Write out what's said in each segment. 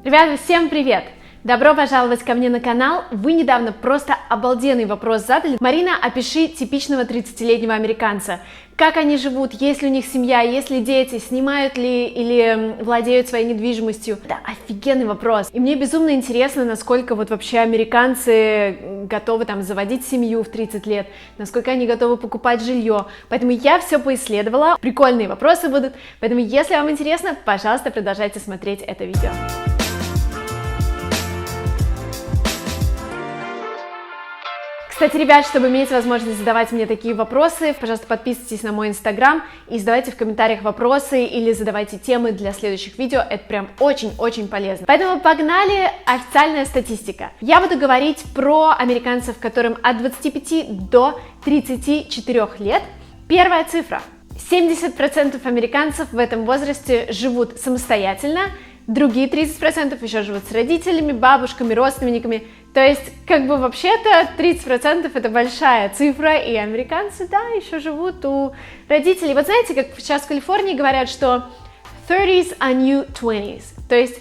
Ребята, всем привет! Добро пожаловать ко мне на канал. Вы недавно просто обалденный вопрос задали. Марина, опиши типичного 30-летнего американца. Как они живут, есть ли у них семья, есть ли дети, снимают ли или владеют своей недвижимостью. Это офигенный вопрос. И мне безумно интересно, насколько вот вообще американцы готовы там заводить семью в 30 лет, насколько они готовы покупать жилье. Поэтому я все поисследовала. Прикольные вопросы будут. Поэтому, если вам интересно, пожалуйста, продолжайте смотреть это видео. Кстати, ребят, чтобы иметь возможность задавать мне такие вопросы, пожалуйста, подписывайтесь на мой инстаграм и задавайте в комментариях вопросы или задавайте темы для следующих видео, это прям очень-очень полезно. Поэтому погнали, официальная статистика. Я буду говорить про американцев, которым от 25 до 34 лет. Первая цифра. 70% американцев в этом возрасте живут самостоятельно, другие 30% еще живут с родителями, бабушками, родственниками. То есть, как бы вообще-то 30% это большая цифра, и американцы, да, еще живут у родителей. Вот знаете, как сейчас в Калифорнии говорят, что 30s are new 20s, то есть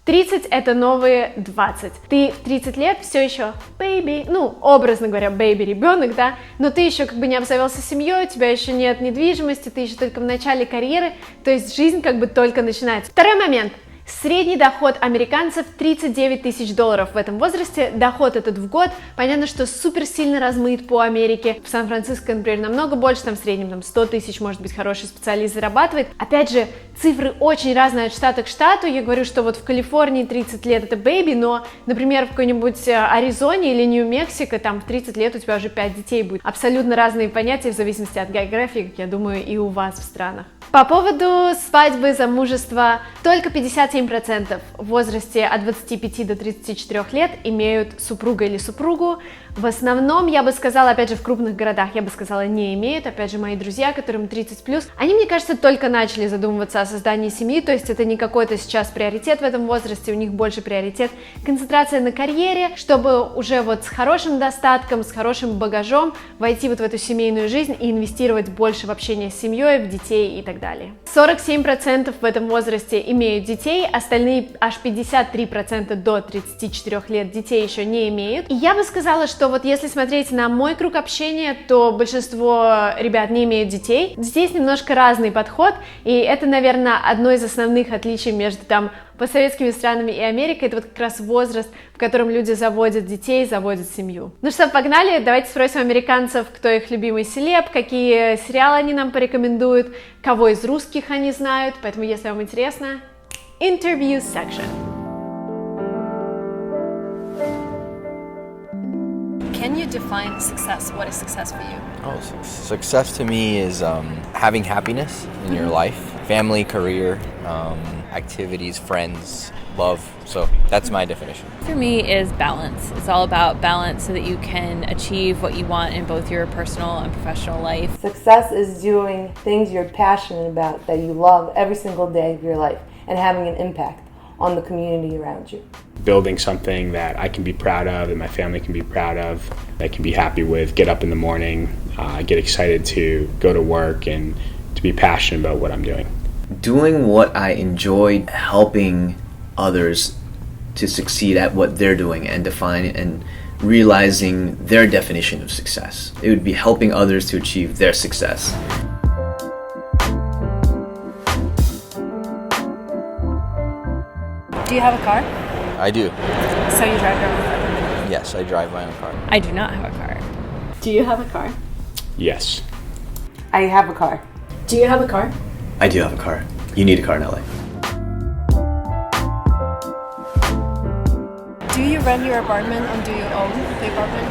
30 это новые 20. Ты в 30 лет все еще baby, ну, образно говоря, baby, ребенок, да, но ты еще как бы не обзавелся семьей, у тебя еще нет недвижимости, ты еще только в начале карьеры, то есть жизнь как бы только начинается. Второй момент. Средний доход американцев 39 тысяч долларов в этом возрасте, доход этот в год, понятно, что супер сильно размыт по Америке, в Сан-Франциско, например, намного больше, там в среднем там 100 тысяч, может быть, хороший специалист зарабатывает. Опять же, цифры очень разные от штата к штату, я говорю, что вот в Калифорнии 30 лет это бэйби, но, например, в какой-нибудь Аризоне или Нью-Мексико, там в 30 лет у тебя уже 5 детей будет. Абсолютно разные понятия в зависимости от географии, как я думаю, и у вас в странах. По поводу свадьбы, замужества, только 57% в возрасте от 25 до 34 лет имеют супруга или супругу. В основном, я бы сказала, опять же, в крупных городах, я бы сказала, не имеют. Опять же, мои друзья, которым 30+, они, мне кажется, только начали задумываться о создании семьи, то есть это не какой-то сейчас приоритет в этом возрасте, у них больше приоритет концентрация на карьере, чтобы уже вот с хорошим достатком, с хорошим багажом войти вот в эту семейную жизнь и инвестировать больше в общение с семьей, в детей и так далее. 47% в этом возрасте имеют детей, остальные аж 53% до 34 лет детей еще не имеют. И я бы сказала, что вот если смотреть на мой круг общения, то большинство ребят не имеют детей. Здесь немножко разный подход, и это, наверное, одно из основных отличий между там постсоветскими странами и Америкой, это вот как раз возраст, в котором люди заводят детей, заводят семью. Ну что, погнали, давайте спросим американцев, кто их любимый селеб, какие сериалы они нам порекомендуют, кого из русских они знают, поэтому, если вам интересно, interview section. Can you define success? What is success for you? Oh, success to me is having happiness in your life, family, career, activities, friends, love. So that's my definition. For me is balance. It's all about balance so that you can achieve what you want in both your personal and professional life. Success is doing things you're passionate about, that you love every single day of your life, and having an impact on the community around you. Building something that I can be proud of and my family can be proud of, that I can be happy with, get up in the morning, get excited to go to work and to be passionate about what I'm doing. Doing what I enjoy, helping others to succeed at what they're doing and define and realizing their definition of success. It would be helping others to achieve their success. Do you have a car? I do. So you drive your own car? Yes, I drive my own car. I do not have a car. Do you have a car? Yes. I have a car. Do you have a car? I do have a car. You need a car in LA. Do you rent your apartment or do you own the apartment?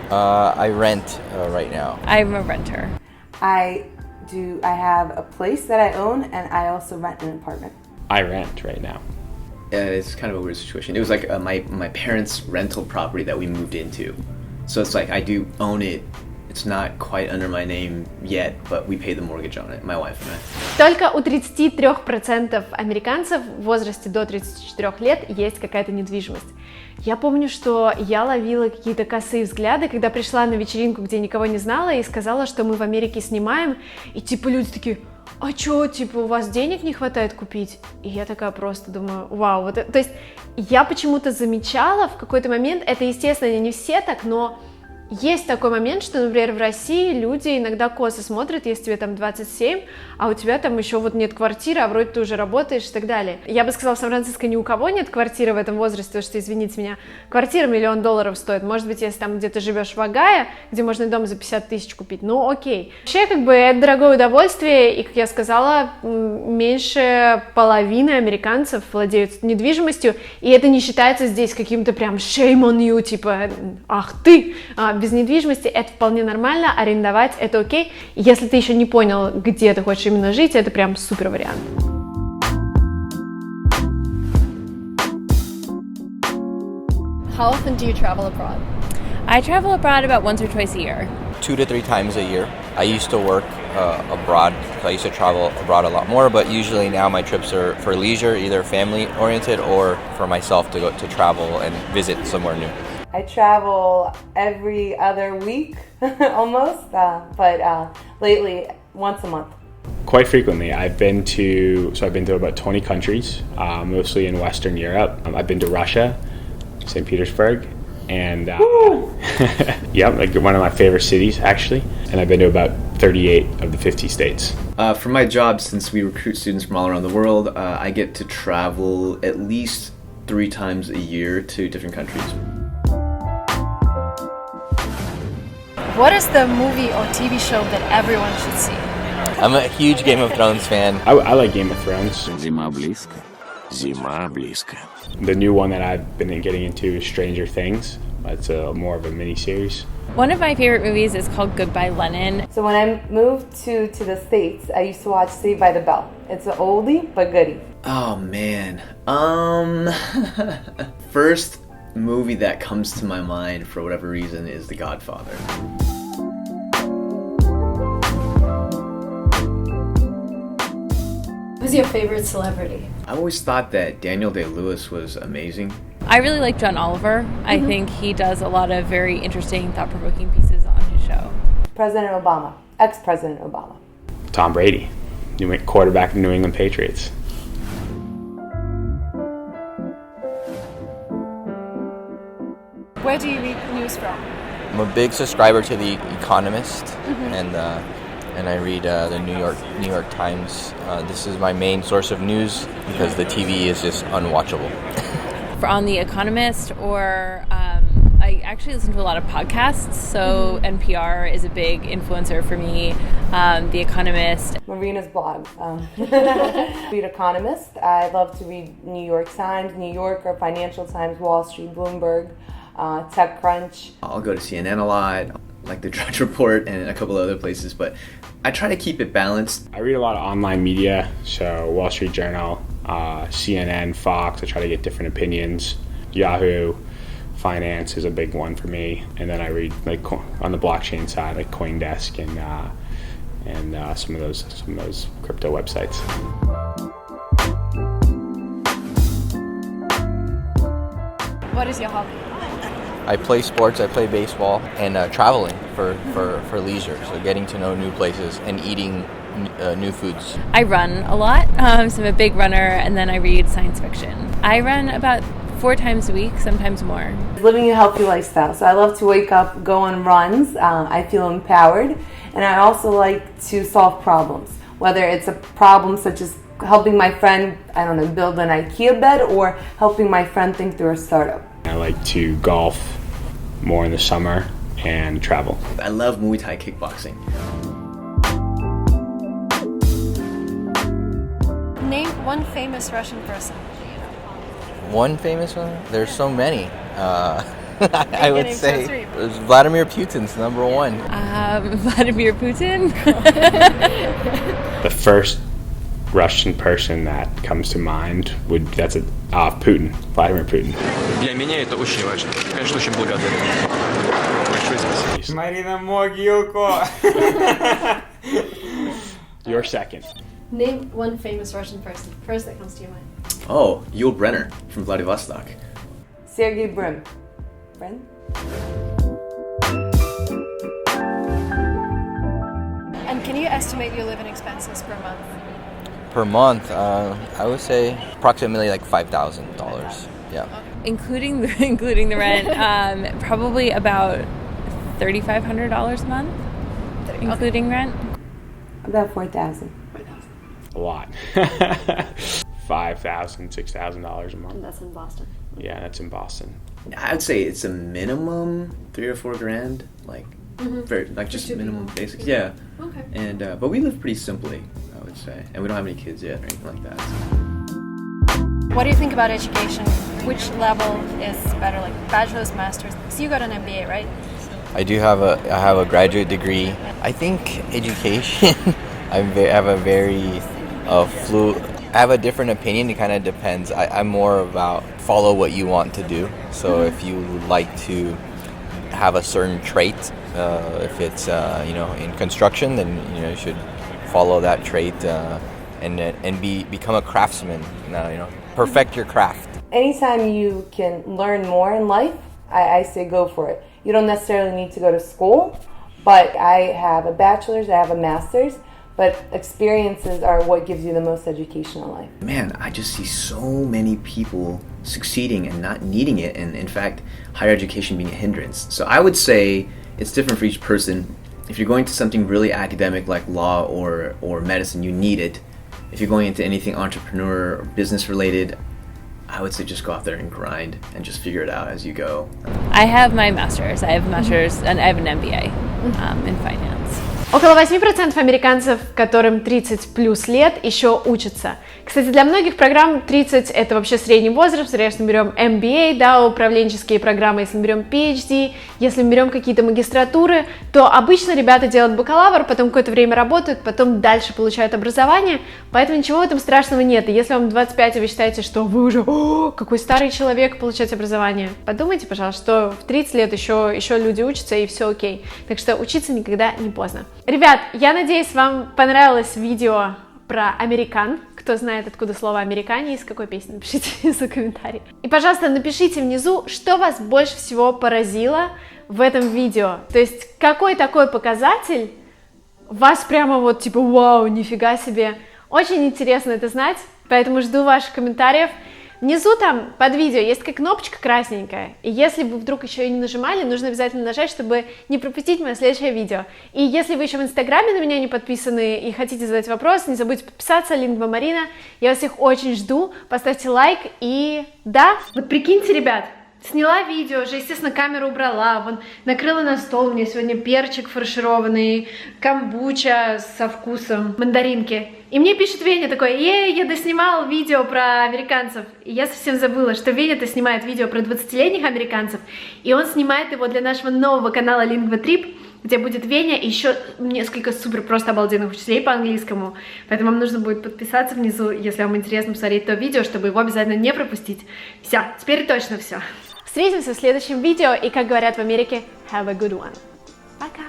I rent right now. I'm a renter. I have a place that I own, and I also rent an apartment. I rent right now. It's kind of a weird situation. It was like my parents' rental property that we moved into. So it's like I do own it. It's not quite under my name yet, but we pay the mortgage on it, my wife and I. Только у 33% американцев в возрасте до 34 лет есть какая-то недвижимость. Я помню, что я ловила какие-то косые взгляды, когда пришла на вечеринку, где никого не знала, и сказала, что мы в Америке снимаем, и типа люди такие: а чё, типа, у вас денег не хватает купить? И я такая просто думаю, вау, вот это, то есть я почему-то замечала в какой-то момент, это, естественно, не все так, но есть такой момент, что, например, в России люди иногда косо смотрят, если тебе там 27, а у тебя там еще вот нет квартиры, а вроде ты уже работаешь и так далее. Я бы сказала, в Сан-Франциско ни у кого нет квартиры в этом возрасте, потому что, извините меня, квартира $1 миллион стоит. Может быть, если там где-то живешь в Огайо, где можно дом за 50 тысяч купить, ну окей. Вообще, как бы, это дорогое удовольствие, и, как я сказала, меньше половины американцев владеют недвижимостью, и это не считается здесь каким-то прям shame on you, типа, ах ты, без недвижимости, это вполне нормально, арендовать это окей. Если ты еще не понял, где ты хочешь именно жить, это прям супер вариант. How often do you travel abroad? I travel abroad about once or twice a year. 2 to 3 times a year. I used to work abroad, so I used to travel abroad a lot more, but usually now my trips are for leisure, either family oriented or for myself to go to travel and visit somewhere new. I travel every other week, almost, but lately, once a month. Quite frequently. I've been to about 20 countries, mostly in Western Europe. I've been to Russia, St. Petersburg, and yep, like one of my favorite cities actually. And I've been to about 38 of the 50 states. For my job, since we recruit students from all around the world, I get to travel at least 3 times a year to different countries. What is the movie or TV show that everyone should see? I'm a huge Game of Thrones fan. I like Game of Thrones. Зима близко. Зима близко. The new one that I've been getting into is Stranger Things. It's more of a mini-series. One of my favorite movies is called Goodbye Lenin. So when I moved to the States, I used to watch Saved by the Bell. It's an oldie but goodie. Oh man. First movie that comes to my mind for whatever reason is The Godfather. Who's your favorite celebrity? I always thought that Daniel Day-Lewis was amazing. I really like John Oliver. I think he does a lot of very interesting, thought-provoking pieces on his show. President Obama, ex-President Obama. Tom Brady, quarterback of the New England Patriots. Where do you read news from? I'm a big subscriber to The Economist, and I read the New York Times. This is my main source of news because the TV is just unwatchable. On The Economist, or I actually listen to a lot of podcasts, so NPR is a big influencer for me. The Economist. Marina's blog. Read Economist. I love to read New York Times, New Yorker, Financial Times, Wall Street, Bloomberg, TechCrunch. I'll go to CNN a lot, like the Drudge Report and a couple other places, but I try to keep it balanced. I read a lot of online media, so Wall Street Journal, CNN, Fox. I try to get different opinions. Yahoo Finance is a big one for me, and then I read like on the blockchain side, like CoinDesk and some of those crypto websites. What is your hobby? I play sports, I play baseball, and traveling for leisure, so getting to know new places and eating new foods. I run a lot, so I'm a big runner, and then I read science fiction. I run about 4 times a week, sometimes more. Living a healthy lifestyle. So I love to wake up, go on runs. I feel empowered. And I also like to solve problems, whether it's a problem such as helping my friend, I don't know, build an IKEA bed or helping my friend think through a startup. I like to golf more in the summer and travel. I love Muay Thai kickboxing. Name one famous Russian person. One famous one? There's so many. I would name say 2 or 3. there's Vladimir Putin's number 1. Vladimir Putin. The first Russian person that comes to mind Putin, Vladimir Putin. Для меня это очень важно. Конечно, очень благодарен. Большое спасибо. Marina Mogilko. Your second. Name one famous Russian person. First that comes to your mind. Oh, Yul Brenner from Vladivostok. Sergey Brin. And Can you estimate your living expenses per month? Per month, I would say approximately like $5,000. Yeah. Including the rent, probably about $3,500 a month, including rent. About 4,000. A lot. $5,000, $6,000 a month. And that's in Boston. Yeah, that's in Boston. I would say it's a minimum $3 or $4 grand, like very, like just minimum basics. Yeah. Okay. And but we live pretty simply, I would say, and we don't have any kids yet or anything like that. What do you think about education? Which level is better, like bachelor's, master's? So you got an MBA, right? I do have a graduate degree. I think education. I have a very I have a different opinion. It kind of depends. I'm more about follow what you want to do. So if you like to have a certain trait, if it's in construction, then you should follow that trait and become a craftsman. Perfect your craft. Anytime you can learn more in life, I say go for it. You don't necessarily need to go to school, but I have a bachelor's, I have a master's, but experiences are what gives you the most education in life. Man, I just see so many people succeeding and not needing it, and in fact, higher education being a hindrance. So I would say it's different for each person. If you're going to something really academic like law or medicine, you need it. If you're going into anything entrepreneur or business related, I would say just go out there and grind and just figure it out as you go. I have my master's. I have a master's and I have an MBA in finance. Около 8% американцев, которым 30 плюс лет, еще учатся. Кстати, для многих программ 30 это вообще средний возраст, если мы берем MBA, да, управленческие программы, если мы берем PhD, если мы берем какие-то магистратуры, то обычно ребята делают бакалавр, потом какое-то время работают, потом дальше получают образование, поэтому ничего в этом страшного нет. И если вам 25, и вы считаете, что вы уже какой старый человек получать образование, подумайте, пожалуйста, что в 30 лет еще люди учатся и все окей. Так что учиться никогда не поздно. Ребят, я надеюсь, вам понравилось видео про американ. Кто знает, откуда слово «американе» и из какой песни, напишите внизу комментарий. И, пожалуйста, напишите внизу, что вас больше всего поразило в этом видео. То есть, какой такой показатель вас прямо вот типа «Вау, нифига себе». Очень интересно это знать, поэтому жду ваших комментариев. Внизу там под видео есть такая кнопочка красненькая, и если вы вдруг еще и не нажимали, нужно обязательно нажать, чтобы не пропустить мое следующее видео. И если вы еще в Инстаграме на меня не подписаны и хотите задать вопрос, не забудьте подписаться, Marina. Я вас всех очень жду, поставьте лайк и да, вот прикиньте, ребят, сняла видео, уже, естественно, камеру убрала, вон, накрыла на стол, у меня сегодня перчик фаршированный, камбуча со вкусом мандаринки. И мне пишет Веня такой: я доснимал видео про американцев. И я совсем забыла, что Веня-то снимает видео про 20-летних американцев, и он снимает его для нашего нового канала Lingua-Trip, где будет Веня и еще несколько супер просто обалденных учителей по английскому. Поэтому вам нужно будет подписаться внизу, если вам интересно посмотреть то видео, чтобы его обязательно не пропустить. Все, теперь точно все. Встретимся в следующем видео, и, как говорят в Америке, have a good one. Пока!